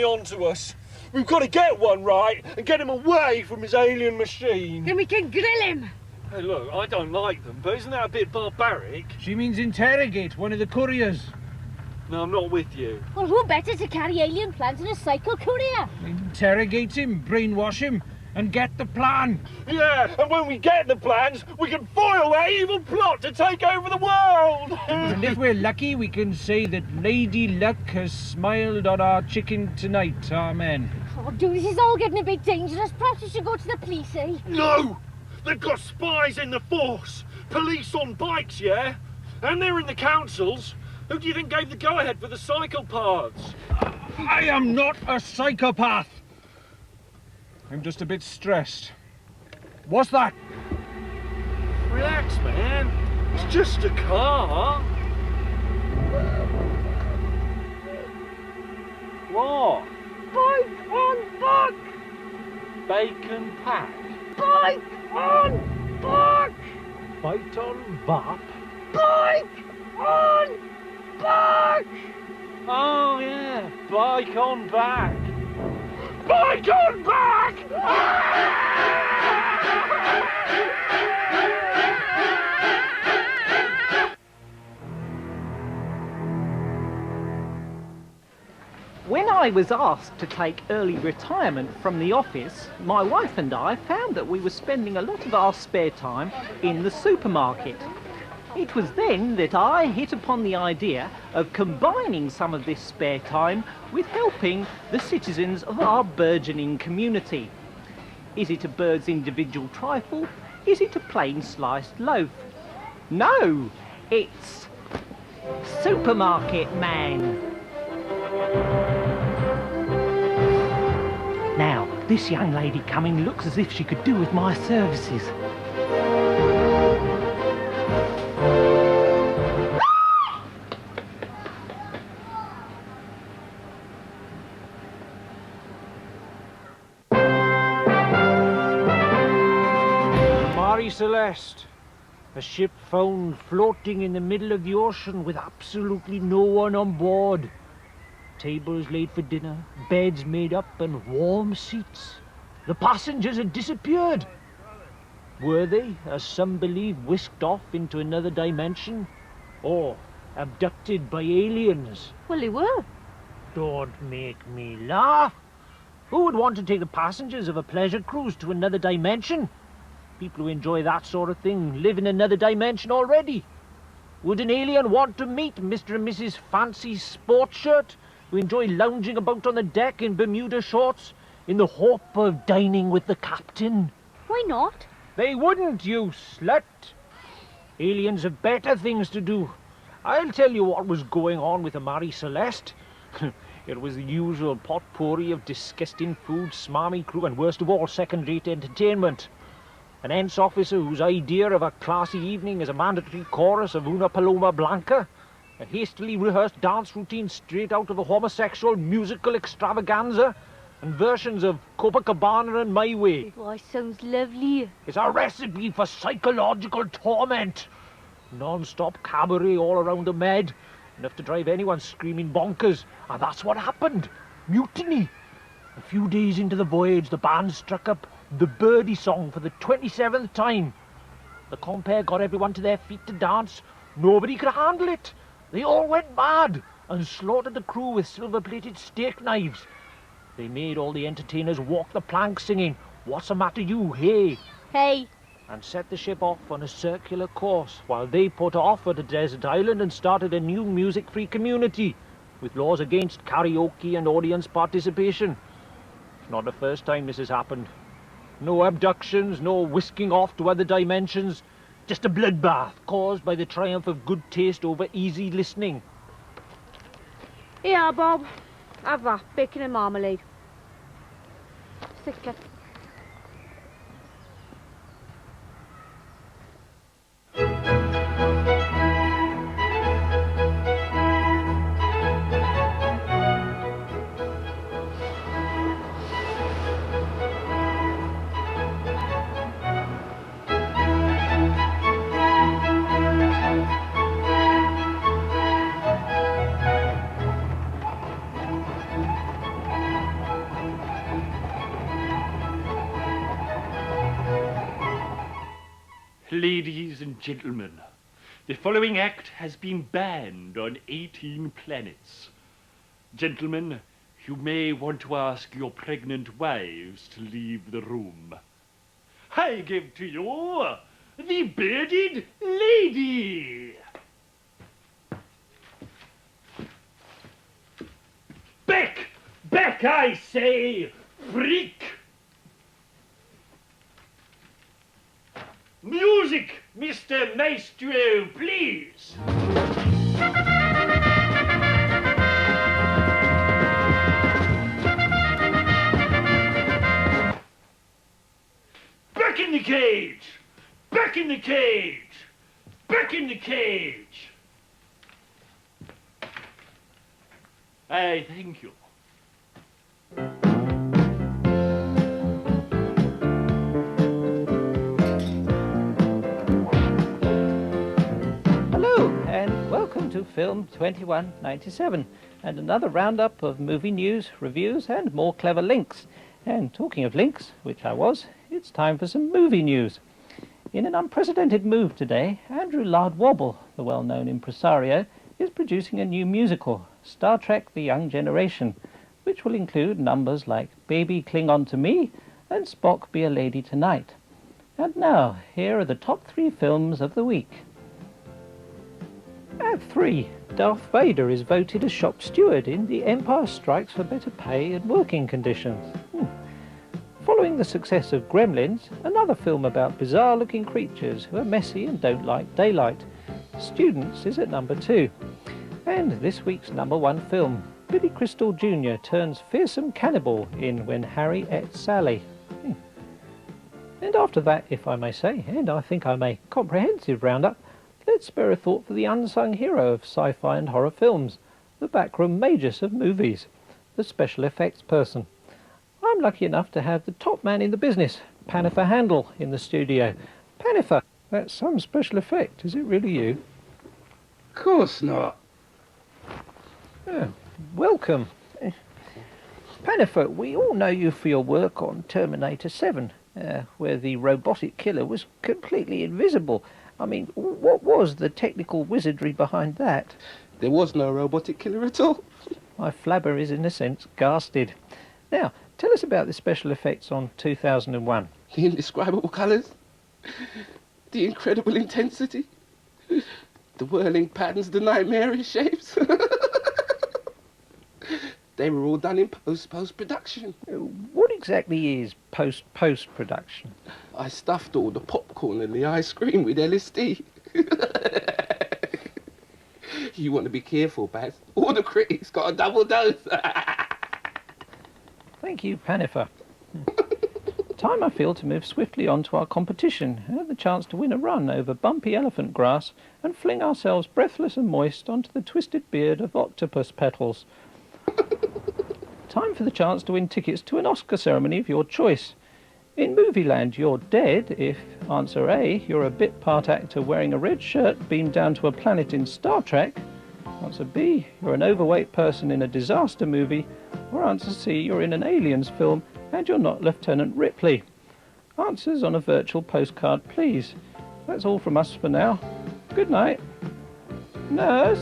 on to us. We've got to get one right and get him away from his alien machine. Then we can grill him. Hey, look, I don't like them, but isn't that a bit barbaric? She means interrogate one of the couriers. No, I'm not with you. Well, who better to carry alien plans than a cycle courier? Interrogate him, brainwash him, and get the plan. Yeah, and when we get the plans, we can foil their evil plot to take over the world. And if we're lucky, we can say that Lady Luck has smiled on our chicken tonight. Amen. Oh, dude, this is all getting a bit dangerous. Perhaps we should go to the police, eh? No! They've got spies in the force. Police on bikes, yeah? And they're in the councils. Who do you think gave the go-ahead for the cycle paths? I am not a psychopath. I'm just a bit stressed. What's that? Relax, man. It's just a car. What? Bike on back! Bacon pack. Bike on back! Bite on bop. Bike on back! Oh, yeah. Bike on back. Bike on back! When I was asked to take early retirement from the office, my wife and I found that we were spending a lot of our spare time in the supermarket. It was then that I hit upon the idea of combining some of this spare time with helping the citizens of our burgeoning community. Is it a bird's individual trifle? Is it a plain sliced loaf? No, it's Supermarket Man. Now, this young lady coming looks as if she could do with my services. Marie Celeste, a ship found floating in the middle of the ocean with absolutely no one on board. Tables laid for dinner, beds made up, and warm seats. The passengers had disappeared. Were they, as some believe, whisked off into another dimension? Or abducted by aliens? Well, they were. Don't make me laugh. Who would want to take the passengers of a pleasure cruise to another dimension? People who enjoy that sort of thing live in another dimension already. Would an alien want to meet Mr. and Mrs. Fancy Sports Shirt, who enjoy lounging about on the deck in Bermuda shorts in the hope of dining with the captain? Why not? They wouldn't, you slut. Aliens have better things to do. I'll tell you what was going on with the Marie Celeste. It was the usual potpourri of disgusting food, smarmy crew, and worst of all, second-rate entertainment. An ence officer whose idea of a classy evening is a mandatory chorus of Una Paloma Blanca, a hastily rehearsed dance routine straight out of a homosexual musical extravaganza, and versions of Copacabana and My Way. Oh, sounds lovely. It's a recipe for psychological torment. Non-stop cabaret all around the Med, enough to drive anyone screaming bonkers. And that's what happened. Mutiny. A few days into the voyage, the band struck up the Birdie song for the 27th time. The compere got everyone to their feet to dance. Nobody could handle it. They all went mad and slaughtered the crew with silver-plated steak knives. They made all the entertainers walk the plank singing, "What's the matter you, hey?" Hey. and set the ship off on a circular course while they put off at a desert island and started a new music-free community with laws against karaoke and audience participation. It's not the first time this has happened. No abductions, no whisking off to other dimensions, just a bloodbath caused by the triumph of good taste over easy listening. Here, Bob. Have that. Bacon and marmalade. Stick it. Ladies and gentlemen, the following act has been banned on 18 planets. Gentlemen, you may want to ask your pregnant wives to leave the room. I give to you the bearded lady. Back! Back, I say, freak! Music, Mr. Maestro, please! Back in the cage! Back in the cage! Back in the cage! I thank you. Hello, and welcome to Film 2197, and another roundup of movie news, reviews, and more clever links. And talking of links, which I was, it's time for some movie news. In an unprecedented move today, Andrew Lloyd Wobble, the well-known impresario, is producing a new musical, Star Trek The Young Generation, which will include numbers like Baby Cling On To Me and Spock Be a Lady Tonight. And now, here are the top 3 films of the week. At 3, Darth Vader is voted a shop steward in The Empire Strikes for Better Pay and Working Conditions. Following the success of Gremlins, another film about bizarre-looking creatures who are messy and don't like daylight, Students is at number 2. And this week's number 1 film, Billy Crystal Jr. turns fearsome cannibal in When Harry Ate Sally. And after that, if I may say, and I think I may, comprehensive roundup, let's spare a thought for the unsung hero of sci-fi and horror films, the backroom magus of movies, the special effects person. I'm lucky enough to have the top man in the business, Panifer Handel, in the studio. Panifer, that's some special effect, is it really you? Of course not. Oh, welcome. Panifer, we all know you for your work on Terminator 7, where the robotic killer was completely invisible. I mean, what was the technical wizardry behind that? There was no robotic killer at all. My flabber is, in a sense, gasted. Now, tell us about the special effects on 2001. The indescribable colours, the incredible intensity, the whirling patterns, the nightmarish shapes. They were all done in post-production. What exactly is post-production? I stuffed all the popcorn and the ice cream with LSD. You want to be careful, Baz. All the critics got a double dose. Thank you, Panifer. Time, I feel, to move swiftly on to our competition and have the chance to win a run over bumpy elephant grass and fling ourselves breathless and moist onto the twisted beard of octopus petals. Time for the chance to win tickets to an Oscar ceremony of your choice. In Movieland, you're dead if, answer A, you're a bit part actor wearing a red shirt beamed down to a planet in Star Trek. Answer B, you're an overweight person in a disaster movie. Or answer C, you're in an Aliens film and you're not Lieutenant Ripley. Answers on a virtual postcard, please. That's all from us for now. Good night. Nurse?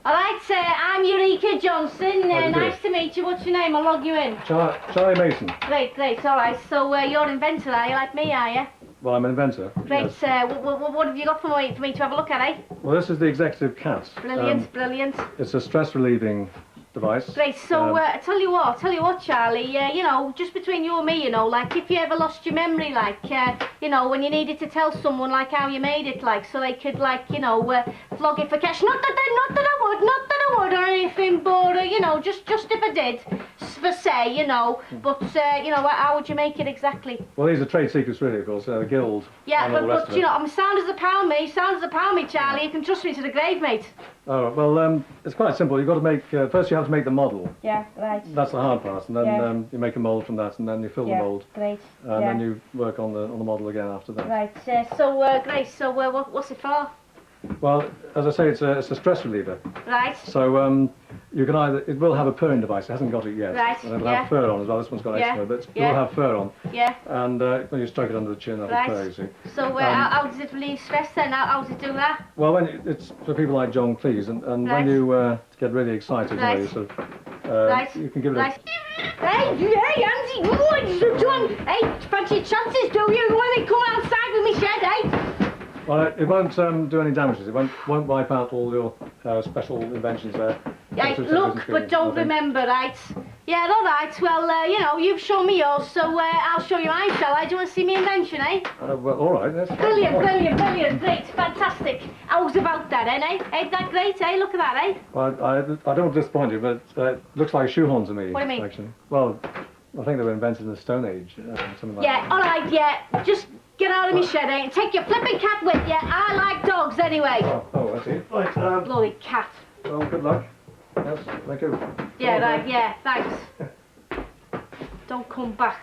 All right, I'm Eureka Johnson. How do you do? Nice to meet you. What's your name? I'll log you in. Charlie Mason. Great. All right. So you're an inventor, are you? Like me, are you? Well, I'm an inventor. Great. Yes. What have you got for me to have a look at, eh? Well, this is the executive cast. Brilliant. It's a stress-relieving device. Great. So I tell you what, Charlie. Just between you and me, like if you ever lost your memory, like when you needed to tell someone like how you made it, like so they could flog it for cash. Not that I would or anything, but just if I did, for say, But how would you make it exactly? Well, these are trade secrets, really, of course. The guild. Yeah, and all the rest but of it. I'm sound as a pound, me, Charlie. You can trust me to the grave, mate. Oh, well, it's quite simple. You've got to make first. You have to make the model. Yeah, right. That's the hard part, and then Yeah. You make a mold from that, and then you fill the mold, Great. and then you work on the model again after that. Right. Great. So what's it for? Well, as I say, it's a stress reliever. Right. So you can either, it will have a purring device. It hasn't got it yet. Right, And it'll yeah. have fur on as well. This one's got Yeah, extra, but it yeah. will have fur on. Yeah. And when you stroke it under the chin, that'll Right. purr, you see. So how does it relieve stress then? How does it do that? Well, it's for people like John Cleese, and Right. when you get really excited, Right. you sort of, Right. you can give it Right. Hey, Andy, hey, fancy your chances, do you? When they come outside with me shed, eh? Well, it won't do any damages. It won't wipe out all your special inventions there. Right, Just look, doesn't but don't I think. remember, right? Yeah, all right. Well, you know, you've shown me yours, so I'll show you mine, shall I? Do you want to see me invention, eh? Well, all right. That's Brilliant, brilliant, brilliant, great, fantastic. How's about that, eh? Ain't that great, eh? Look at that, eh? Well, I don't want to disappoint you, but it looks like shoehorns to me. What do you mean? Actually, well, I think they were invented in the Stone Age, something like Yeah, that. all right, yeah. Just get out of me shed, eh? And take your flipping cat with you. I like dogs anyway. Oh, I see. Right. Bloody cat. Well, good luck. Yes, thank you. Yeah, right, yeah, thanks. Don't come back.